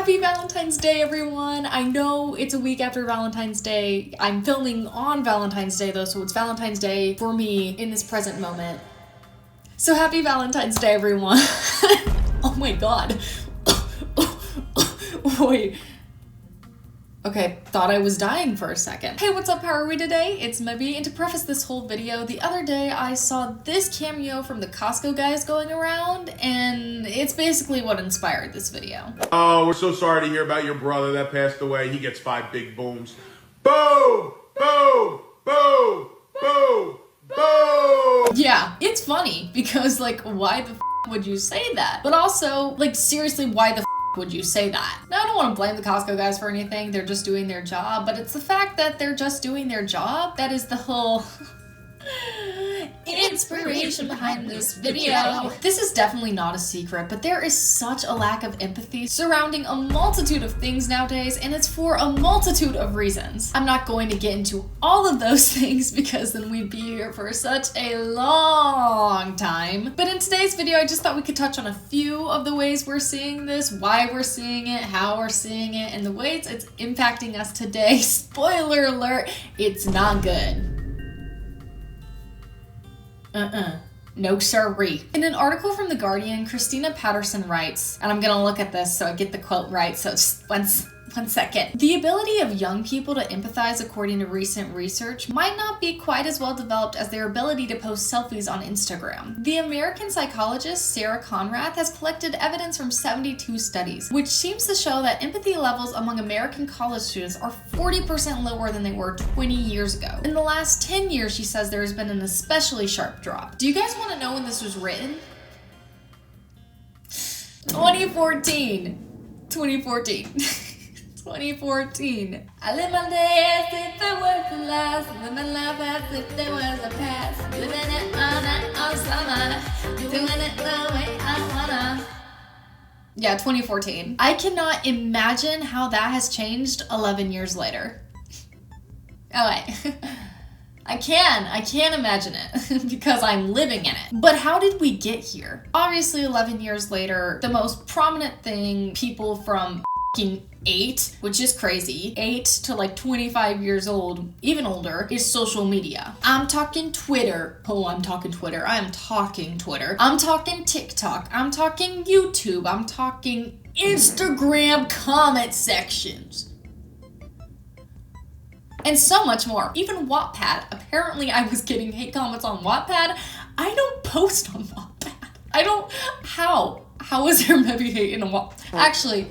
Happy Valentine's Day, everyone! I know it's a week after Valentine's Day. I'm filming on Valentine's Day though, so it's Valentine's Day for me in this present moment. So happy Valentine's Day, everyone. Oh my god. Wait. Okay, thought I was dying for a second. Hey, what's up? How are we today? It's Mebby, and to preface this whole video, the other day I saw this cameo from the Costco guys going around, and it's basically what inspired this video. Oh, we're so sorry to hear about your brother that passed away. He gets 5 big booms. Boom! Boom! Boom! Boom! Boom! Yeah, it's funny, because, like, why the f would you say that? But also, like, seriously, why the f would you say that? Now, I don't want to blame the Costco guys for anything, they're just doing their job, but it's the fact that they're just doing their job that is the whole inspiration behind this video. This is definitely not a secret, but there is such a lack of empathy surrounding a multitude of things nowadays, and it's for a multitude of reasons. I'm not going to get into all of those things because then we'd be here for such a long time. But in today's video, I just thought we could touch on a few of the ways we're seeing this, why we're seeing it, how we're seeing it, and the ways it's impacting us today. Spoiler alert, it's not good. No siree. In an article from The Guardian, Christina Patterson writes, and I'm gonna look at this so I get the quote right, so just one second. The ability of young people to empathize, according to recent research, might not be quite as well developed as their ability to post selfies on Instagram. The American psychologist Sarah Conrath has collected evidence from 72 studies, which seems to show that empathy levels among American college students are 40% lower than they were 20 years ago. In the last 10 years, she says there has been an especially sharp drop. Do you guys want to know when this was written? 2014. 2014. I live my day as if it was the last. Live my life as if there was a past. Living it all night, all summer. Doing it the way I wanna. Yeah, 2014. I cannot imagine how that has changed 11 years later. Oh wait. I can imagine it because I'm living in it. But how did we get here? Obviously, 11 years later, the most prominent thing people from 8, which is crazy, 8 to like 25 years old, even older, is social media. I'm talking Twitter. Oh, I'm talking Twitter. I'm talking Twitter. I'm talking TikTok. I'm talking YouTube. I'm talking Instagram comment sections. And so much more. Even Wattpad. Apparently I was getting hate comments on Wattpad. I don't post on Wattpad. I don't, how? How is there maybe hate in a Wattpad? Actually,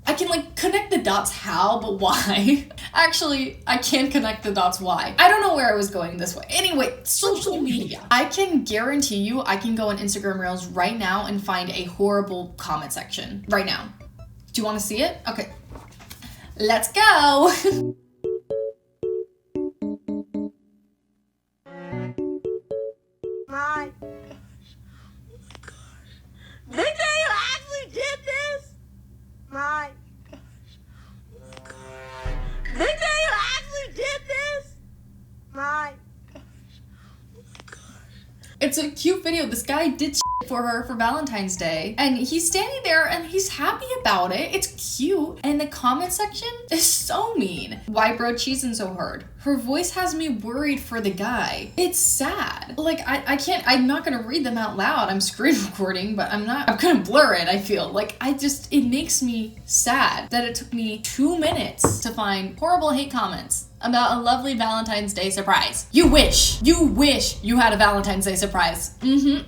I can like connect the dots how, but why? Actually, I can't connect the dots why. I don't know where I was going this way. Anyway, social media. I can guarantee you I can go on Instagram Reels right now and find a horrible comment section. Right now. Do you want to see it? Okay. Let's go. My gosh. Think that you actually did this? My gosh. Think that you actually did this? My gosh. It's a cute video. This guy did shit for her for Valentine's Day, and he's standing there and he's happy about it. It's cute. And the comment section is so mean. Why bro cheesing so hard? Her voice has me worried for the guy. It's sad. Like, I can't, I'm not gonna read them out loud. I'm screen recording, but I'm gonna blur it, I feel. Like, it makes me sad that it took me 2 minutes to find horrible hate comments about a lovely Valentine's Day surprise. You wish you had a Valentine's Day surprise.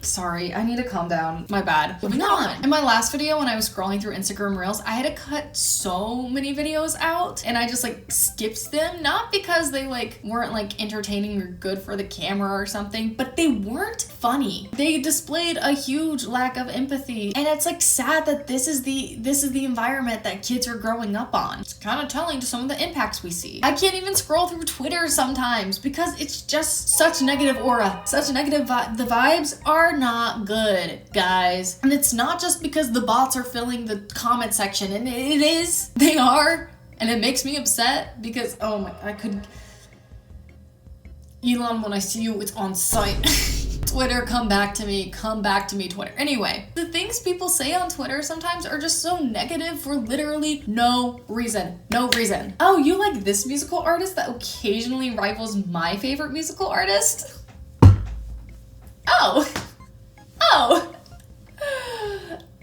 Sorry, I need to calm down. My bad. Moving on. In my last video, when I was scrolling through Instagram Reels, I had to cut so many videos out, and I just like skipped them, not because they like weren't like entertaining or good for the camera or something, but they weren't funny. They displayed a huge lack of empathy, and it's like sad that this is the environment that kids are growing up on. It's kind of telling to some of the impacts we see. I can't even scroll through Twitter sometimes because it's just such negative aura, such negative the vibes are not good, guys. And it's not just because the bots are filling the comment section, and it is, they are, and it makes me upset because, oh my, Elon, when I see you, it's on site. Twitter, come back to me, Twitter. Anyway, the things people say on Twitter sometimes are just so negative for literally no reason. Oh, you like this musical artist that occasionally rivals my favorite musical artist? Oh.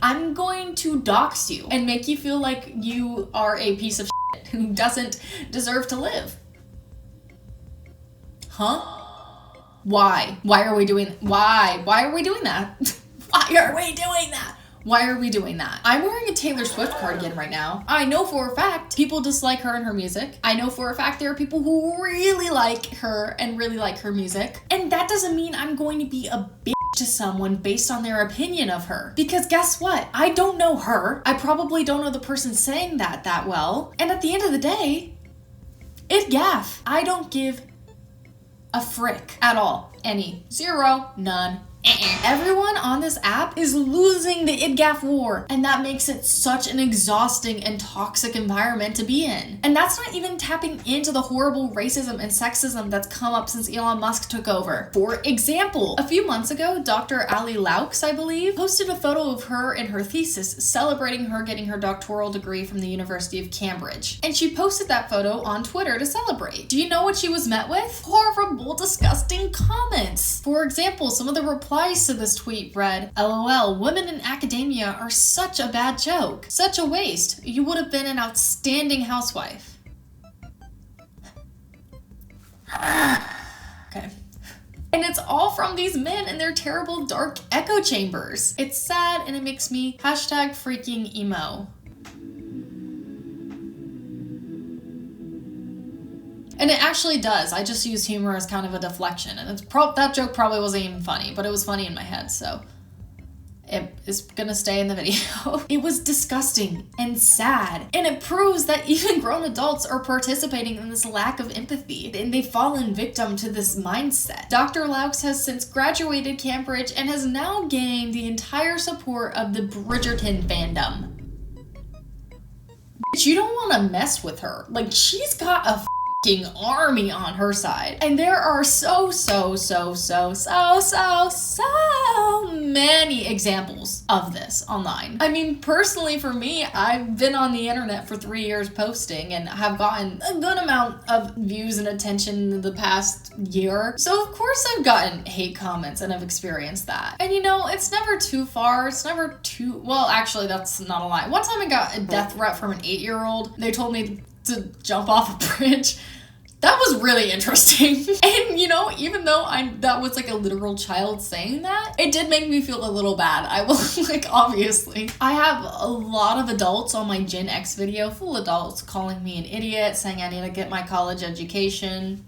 I'm going to dox you and make you feel like you are a piece of shit who doesn't deserve to live. Huh? Why? Why are we doing that? Why are we doing that? I'm wearing a Taylor Swift cardigan right now. I know for a fact people dislike her and her music. I know for a fact there are people who really like her and really like her music. And that doesn't mean I'm going to be a bitch to someone based on their opinion of her. Because guess what? I don't know her. I probably don't know the person saying that well. And at the end of the day, it gaff. I don't give a frick at all. Any. Zero. None. Everyone on this app is losing the IDGAF war, and that makes it such an exhausting and toxic environment to be in. And that's not even tapping into the horrible racism and sexism that's come up since Elon Musk took over. For example, a few months ago, Dr. Ali Laux, I believe, posted a photo of her in her thesis celebrating her getting her doctoral degree from the University of Cambridge. And she posted that photo on Twitter to celebrate. Do you know what she was met with? Horrible, disgusting comments. For example, some of the replies to this tweet read, LOL, women in academia are such a bad joke. Such a waste. You would have been an outstanding housewife. Okay. And it's all from these men and their terrible dark echo chambers. It's sad and it makes me #freaking emo. And it actually does. I just use humor as kind of a deflection. And that joke probably wasn't even funny, but it was funny in my head, so it is gonna stay in the video. It was disgusting and sad. And it proves that even grown adults are participating in this lack of empathy. And they've fallen victim to this mindset. Dr. Laux has since graduated Cambridge and has now gained the entire support of the Bridgerton fandom. But you don't want to mess with her. Like, she's got a army on her side. And there are so many examples of this online. I mean, personally for me, I've been on the internet for 3 years posting and have gotten a good amount of views and attention in the past year. So of course I've gotten hate comments and I've experienced that. And you know, it's never too far. It's never too, well, actually that's not a lie. One time I got a death threat from an 8-year-old. They told me to jump off a bridge. That was really interesting. And you know, even though that was like a literal child saying that, it did make me feel a little bad. I will, like, obviously. I have a lot of adults on my Gen X video, full adults calling me an idiot, saying I need to get my college education.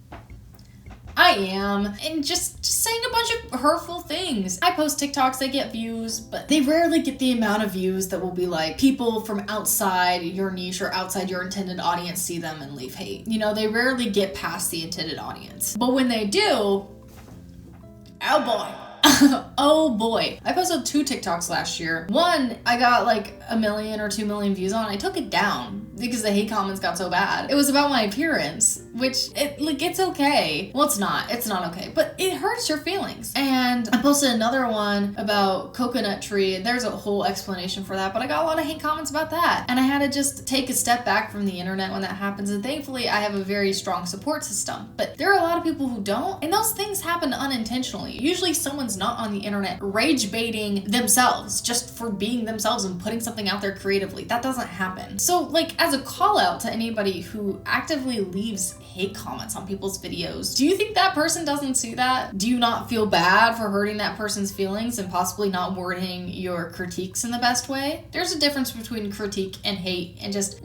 I am, and just saying a bunch of hurtful things. I post TikToks, they get views, but they rarely get the amount of views that will be like people from outside your niche or outside your intended audience see them and leave hate. You know, they rarely get past the intended audience. But when they do, oh boy. Oh boy. I posted 2 TikToks last year. One, I got like 1 million or 2 million views on. I took it down because the hate comments got so bad. It was about my appearance, which it's okay. Well, it's not okay, but it hurts your feelings. And I posted another one about coconut tree. There's a whole explanation for that, but I got a lot of hate comments about that. And I had to just take a step back from the internet when that happens. And thankfully I have a very strong support system, but there are a lot of people who don't. And those things happen unintentionally. Usually someone's not on the internet rage baiting themselves just for being themselves and putting something out there creatively. That doesn't happen. So like, as a call out to anybody who actively leaves hate comments on people's videos, do you think that person doesn't see that? Do you not feel bad for hurting that person's feelings and possibly not wording your critiques in the best way? There's a difference between critique and hate and just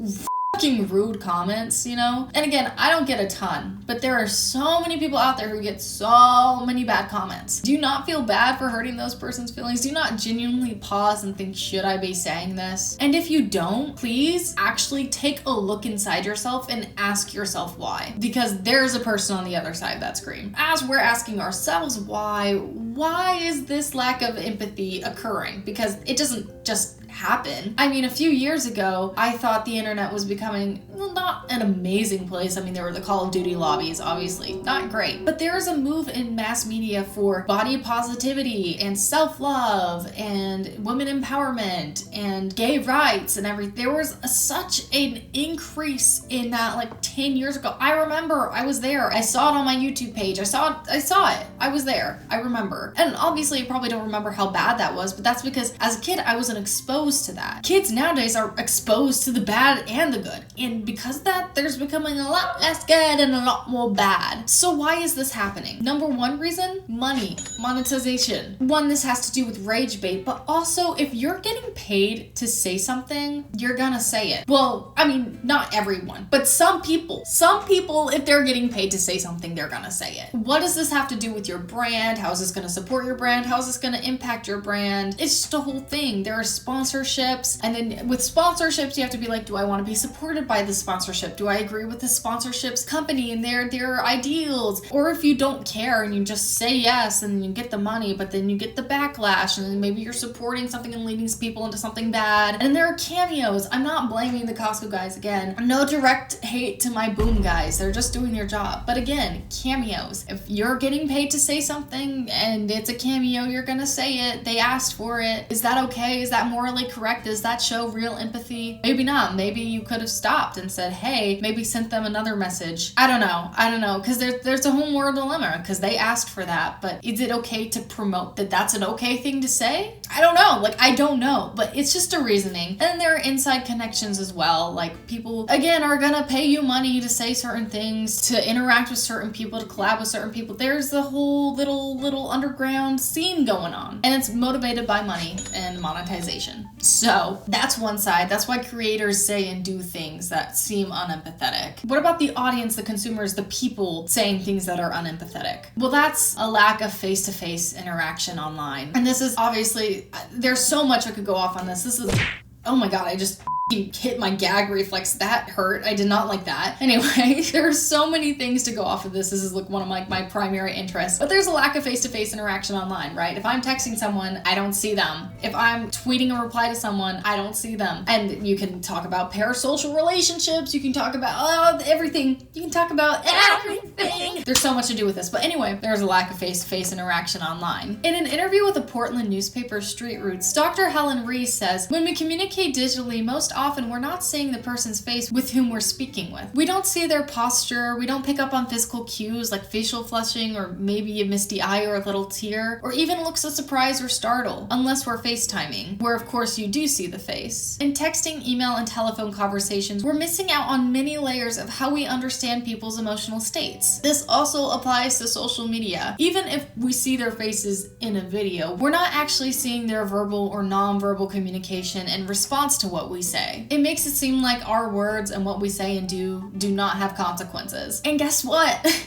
fucking rude comments, you know? And again, I don't get a ton, but there are so many people out there who get so many bad comments. Do you not feel bad for hurting those person's feelings? Do you not genuinely pause and think, should I be saying this? And if you don't, please actually take a look inside yourself and ask yourself why. Because there's a person on the other side of that screen. As we're asking ourselves why is this lack of empathy occurring? Because it doesn't just happen. I mean, a few years ago, I thought the internet was becoming, well, not an amazing place. I mean, there were the Call of Duty lobbies, obviously, not great. But there is a move in mass media for body positivity and self-love and women empowerment and gay rights and everything. There was such an increase in that like 10 years ago. I remember I was there. I saw it on my YouTube page. I saw it. I was there. I remember. And obviously you probably don't remember how bad that was, but that's because as a kid, I wasn't exposed to that. Kids nowadays are exposed to the bad and the good. And because of that, there's becoming a lot less good and a lot more bad. So why is this happening? Number one reason, money, monetization. One, this has to do with rage bait, but also if you're getting paid to say something, you're gonna say it. Well, I mean, not everyone, but some people, if they're getting paid to say something, they're gonna say it. What does this have to do with your brand? How is this gonna support your brand? How is this gonna impact your brand? It's just a whole thing. There are sponsorships, and then with sponsorships, you have to be like, do I want to be supported by this sponsorship? Do I agree with the sponsorship's company and their ideals? Or if you don't care and you just say yes and you get the money, but then you get the backlash, and then maybe you're supporting something and leading people into something bad. And there are cameos. I'm not blaming the Costco guys again. No direct hate to my Boom guys. They're just doing their job. But again, cameos. If you're getting paid to say something and it's a cameo, you're gonna say it. They asked for it. Is that okay? Is that morally correct? Does that show real empathy? Maybe not. Maybe you could have stopped and said, hey, maybe sent them another message. I don't know. Because there's a whole moral dilemma because they asked for that. But is it okay to promote that that's an okay thing to say? I don't know. I don't know. But it's just a reasoning. And then there are inside connections as well. Like people, again, are gonna pay you money to say certain things, to interact with certain people, to collab with certain people. There's the whole little underground scene going on. And it's motivated by money and monetization. So that's one side. That's why creators say and do things that seem unempathetic. What about the audience, the consumers, the people saying things that are unempathetic? Well, that's a lack of face-to-face interaction online. And this is obviously, there's so much I could go off on this. This is, oh my God, I just hit my gag reflex. That hurt. I did not like that. Anyway, there's so many things to go off of this. This is like one of my primary interests. But there's a lack of face-to-face interaction online, right? If I'm texting someone, I don't see them. If I'm tweeting a reply to someone, I don't see them. And you can talk about parasocial relationships. You can talk about everything. You can talk about everything. There's so much to do with this. But anyway, there's a lack of face-to-face interaction online. In an interview with the Portland newspaper Street Roots, Dr. Helen Rees says, when we communicate digitally, most often we're not seeing the person's face with whom we're speaking with. We don't see their posture, we don't pick up on physical cues like facial flushing or maybe a misty eye or a little tear, or even looks of surprise or startle, unless we're FaceTiming, where of course you do see the face. In texting, email, and telephone conversations, we're missing out on many layers of how we understand people's emotional states. This also applies to social media. Even if we see their faces in a video, we're not actually seeing their verbal or non-verbal communication in response to what we say. It makes it seem like our words and what we say and do not have consequences. And guess what?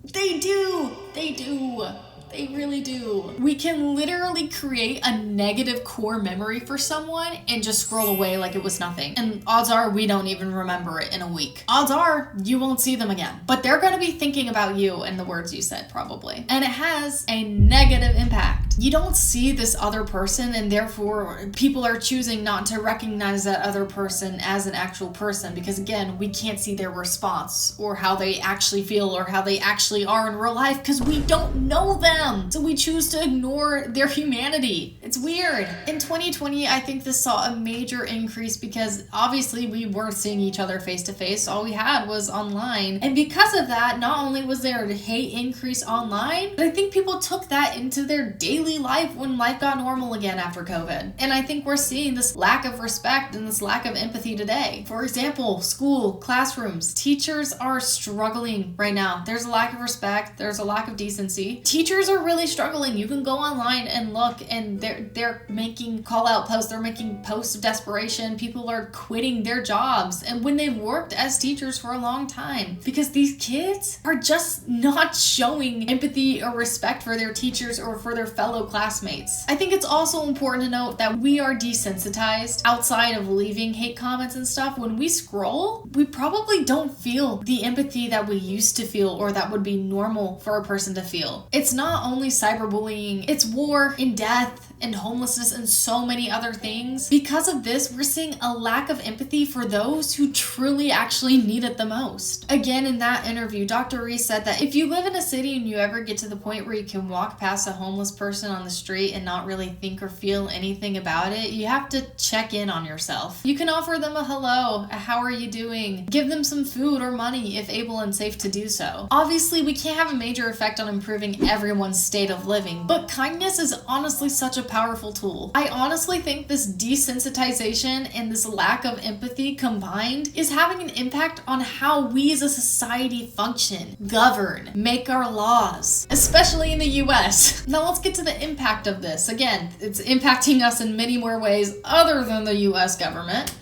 They do. They really do. We can literally create a negative core memory for someone and just scroll away like it was nothing. And odds are we don't even remember it in a week. Odds are you won't see them again. But they're gonna be thinking about you and the words you said probably. And it has a negative impact. You don't see this other person and therefore people are choosing not to recognize that other person as an actual person because again, we can't see their response or how they actually feel or how they actually are in real life because we don't know them. So we choose to ignore their humanity. It's weird. In 2020, I think this saw a major increase because obviously we weren't seeing each other face to face. All we had was online. And because of that, not only was there a hate increase online, but I think people took that into their daily life when life got normal again after COVID. And I think we're seeing this lack of respect and this lack of empathy today. For example, school, classrooms, teachers are struggling right now. There's a lack of respect. There's a lack of decency. Teachers are really struggling. You can go online and look and they're making call out posts. They're making posts of desperation. People are quitting their jobs and when they've worked as teachers for a long time because these kids are just not showing empathy or respect for their teachers or for their fellow classmates. I think it's also important to note that we are desensitized outside of leaving hate comments and stuff. When we scroll, we probably don't feel the empathy that we used to feel or that would be normal for a person to feel. It's not only cyberbullying, it's war and death and homelessness and so many other things. Because of this, we're seeing a lack of empathy for those who truly actually need it the most. Again, in that interview, Dr. Reese said that if you live in a city and you ever get to the point where you can walk past a homeless person on the street and not really think or feel anything about it, you have to check in on yourself. You can offer them a hello, a how are you doing, give them some food or money if able and safe to do so. Obviously, we can't have a major effect on improving everyone's state of living, but kindness is honestly such a powerful tool. I honestly think this desensitization and this lack of empathy combined is having an impact on how we as a society function, govern, make our laws, especially in the US. Now let's get to the impact of this. Again, it's impacting us in many more ways other than the US government.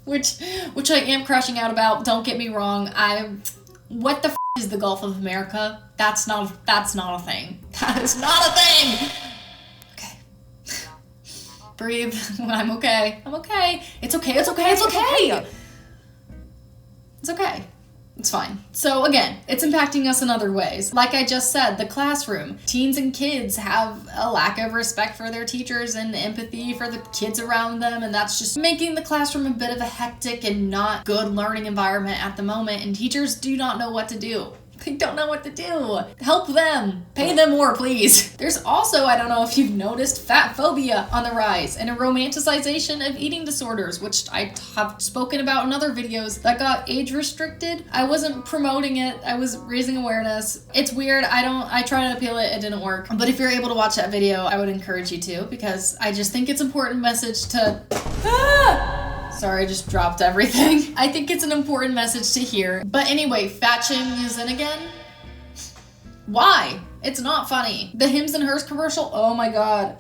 which I am crashing out about, don't get me wrong. What the is the Gulf of America? That's not a thing. That is not a thing! Okay. Breathe. I'm okay. It's okay. It's okay. It's fine. So again, it's impacting us in other ways. Like I just said, the classroom. Teens and kids have a lack of respect for their teachers and empathy for the kids around them, and that's just making the classroom a bit of a hectic and not good learning environment at the moment, and teachers do not know what to do. They don't know what to do. Help them. Pay them more, please. There's also, I don't know if you've noticed, fat phobia on the rise and a romanticization of eating disorders, which I have spoken about in other videos that got age restricted. I wasn't promoting it. I was raising awareness. It's weird. I tried to appeal it. It didn't work. But if you're able to watch that video, I would encourage you to, because I just think it's an important message to... Sorry, I just dropped everything. I think it's an important message to hear. But anyway, fat shaming is in again. Why? It's not funny. The Hims and Hers commercial, oh my god.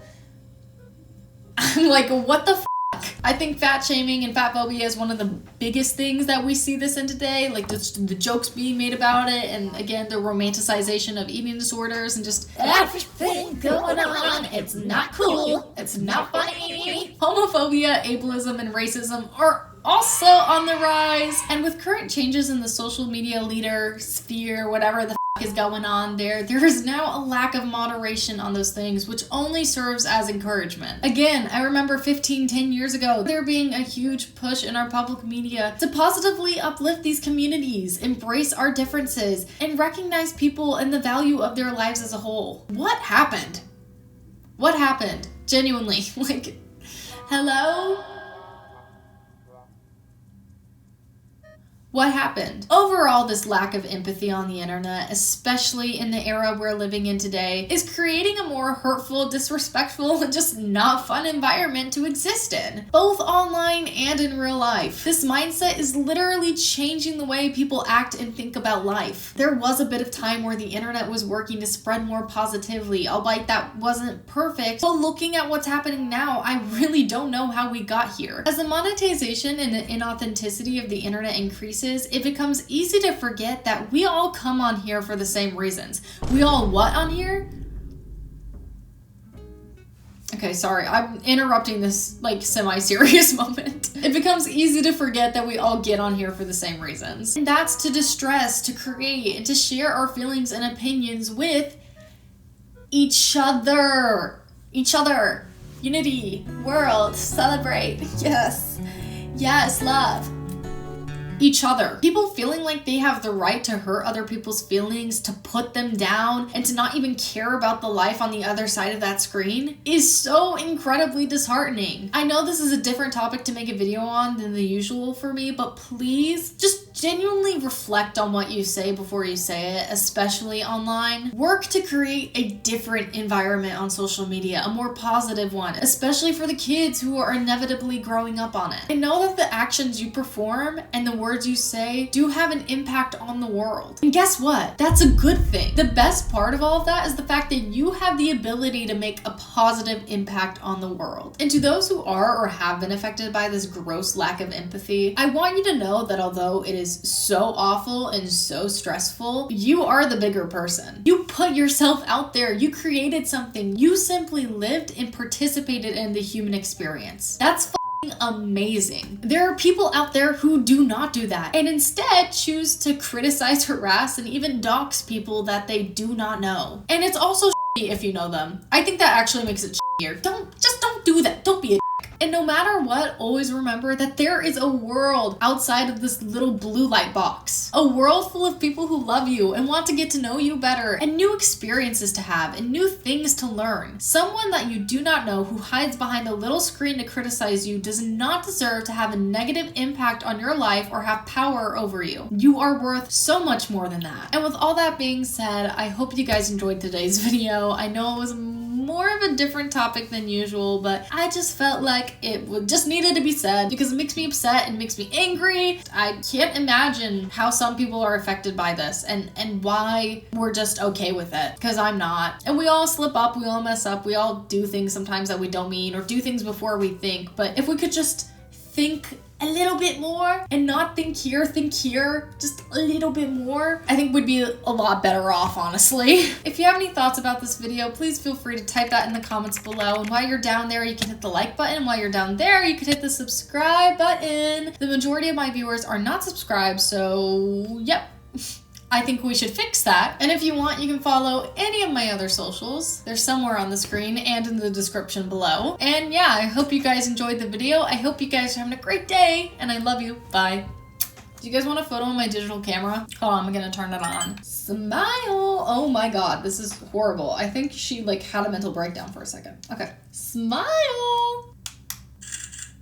I'm like, what the f***? I think fat shaming and fat phobia is one of the biggest things that we see this in today. Like the jokes being made about it, and again, the romanticization of eating disorders and just everything going on. It's not cool. It's not funny. Homophobia, ableism, and racism are also on the rise. And with current changes in the social media leader sphere, whatever the is going on there is now a lack of moderation on those things, which only serves as encouragement. Again, I remember 10 years ago, there being a huge push in our public media to positively uplift these communities, embrace our differences, and recognize people and the value of their lives as a whole. What happened? What happened? Genuinely, like, hello? What happened? Overall, this lack of empathy on the internet, especially in the era we're living in today, is creating a more hurtful, disrespectful, and just not fun environment to exist in, both online and in real life. This mindset is literally changing the way people act and think about life. There was a bit of time where the internet was working to spread more positively, albeit that wasn't perfect, but looking at what's happening now, I really don't know how we got here. As the monetization and the inauthenticity of the internet increases, it becomes easy to forget that we all come on here for the same reasons. We all what on here? Okay, sorry, I'm interrupting this like semi-serious moment. It becomes easy to forget that we all get on here for the same reasons. And that's to distress, to create, and to share our feelings and opinions with each other. Unity, world, celebrate. Yes, love. Each other. People feeling like they have the right to hurt other people's feelings, to put them down, and to not even care about the life on the other side of that screen is so incredibly disheartening. I know this is a different topic to make a video on than the usual for me, but please just genuinely reflect on what you say before you say it, especially online. Work to create a different environment on social media, a more positive one, especially for the kids who are inevitably growing up on it. I know that the actions you perform and the words you say do have an impact on the world. And guess what? That's a good thing. The best part of all of that is the fact that you have the ability to make a positive impact on the world. And to those who are or have been affected by this gross lack of empathy, I want you to know that although it is so awful and so stressful, you are the bigger person. You put yourself out there. You created something. You simply lived and participated in the human experience. That's amazing. There are people out there who do not do that and instead choose to criticize, harass, and even dox people that they do not know. And it's also if you know them. I think that actually makes it shittier. Don't do that. Don't be a and no matter what, always remember that there is a world outside of this little blue light box. A world full of people who love you and want to get to know you better, and new experiences to have and new things to learn. Someone that you do not know who hides behind a little screen to criticize you does not deserve to have a negative impact on your life or have power over you. You are worth so much more than that. And with all that being said, I hope you guys enjoyed today's video. I know it was more of a different topic than usual, but I just felt like it just needed to be said because it makes me upset and makes me angry. I can't imagine how some people are affected by this and why we're just okay with it, because I'm not. And we all slip up, we all mess up, we all do things sometimes that we don't mean or do things before we think. But if we could just think a little bit more and not think here, just a little bit more, I think we'd be a lot better off, honestly. If you have any thoughts about this video, please feel free to type that in the comments below. And while you're down there, you can hit the like button. While you're down there, you can hit the subscribe button. The majority of my viewers are not subscribed, so yep. I think we should fix that. And if you want, you can follow any of my other socials. They're somewhere on the screen and in the description below. And yeah, I hope you guys enjoyed the video. I hope you guys are having a great day, and I love you. Bye. Do you guys want a photo on my digital camera? Hold on, I'm gonna turn it on. Smile. Oh my God, this is horrible. I think she like had a mental breakdown for a second. Okay, smile.